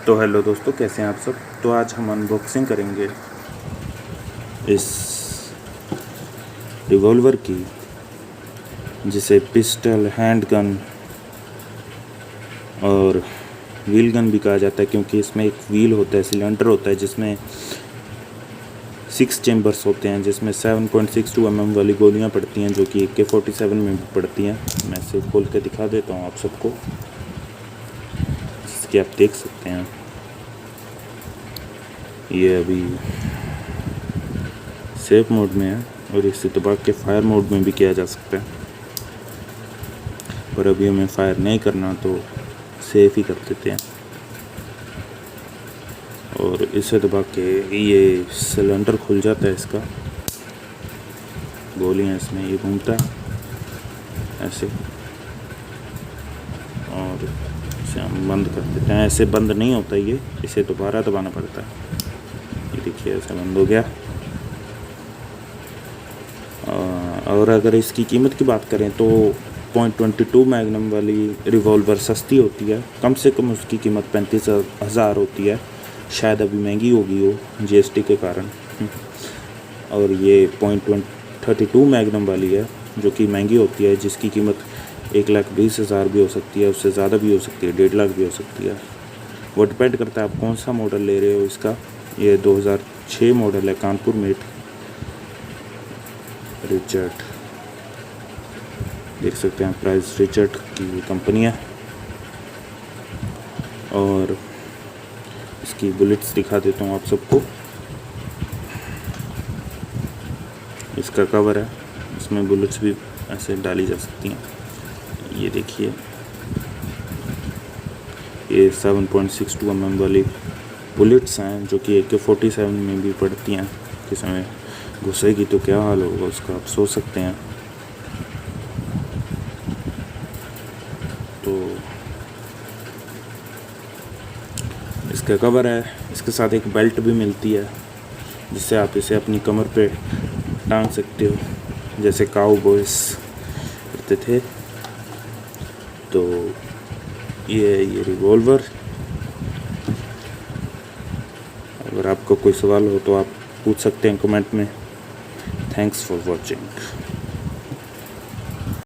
तो हेलो दोस्तों, कैसे हैं आप सब। तो आज हम अनबॉक्सिंग करेंगे इस रिवॉल्वर की, जिसे पिस्टल, हैंड गन और व्हील गन भी कहा जाता है, क्योंकि इसमें एक व्हील होता है, सिलेंडर होता है जिसमें 6 चैम्बर्स होते हैं, जिसमें 7.62 mm वाली गोलियां पड़ती हैं, जो कि AK-47 में भी पड़ती हैं। मैं इसे खोल के दिखा देता हूँ आप सबको, जिसके आप देख सकते हैं। ये अभी सेफ मोड में है और इसे दबा के फायर मोड में भी किया जा सकता है, पर अभी हमें फायर नहीं करना तो सेफ ही कर देते हैं। और इसे दबा के ये सिलेंडर खुल जाता है इसका, गोलियां इसमें ये घूमता है ऐसे, और इसे हम बंद कर देते हैं। ऐसे बंद नहीं होता ये, इसे दोबारा दबाना पड़ता है। ये देखिए ऐसा बंद हो गया। और अगर इसकी कीमत की बात करें तो .22 मैग्नम वाली रिवॉल्वर सस्ती होती है, कम से कम उसकी कीमत 35,000 होती है। शायद अभी महंगी होगी वो GST के कारण। और ये .32 मैग्नम वाली है जो कि महंगी होती है, जिसकी कीमत 1,20,000 भी हो सकती है, उससे ज़्यादा भी हो सकती है, 1.5 लाख भी हो सकती है। वो डिपेंड करता है आप कौन सा मॉडल ले रहे हो इसका। ये 2006 मॉडल है, कानपुर मेड रिचर्ड, देख सकते हैं प्राइस रिचर्ड की कंपनी है। और इसकी बुलेट्स दिखा देता हूँ आप सबको। इसका कवर है, इसमें बुलेट्स भी ऐसे डाली जा सकती हैं। ये देखिए, ये 7.62 mm वाली बुलेट्स हैं, जो कि AK-47 में भी पड़ती हैं। किस समय घुसेगी तो क्या हाल होगा उसका, आप सोच सकते हैं। तो इसका कवर है, इसके साथ एक बेल्ट भी मिलती है, जिससे आप इसे अपनी कमर पे टांग सकते हो, जैसे काउबॉयज करते थे। तो ये रिवॉल्वर, अगर आपका कोई सवाल हो तो आप पूछ सकते हैं कमेंट में। Thanks for watching.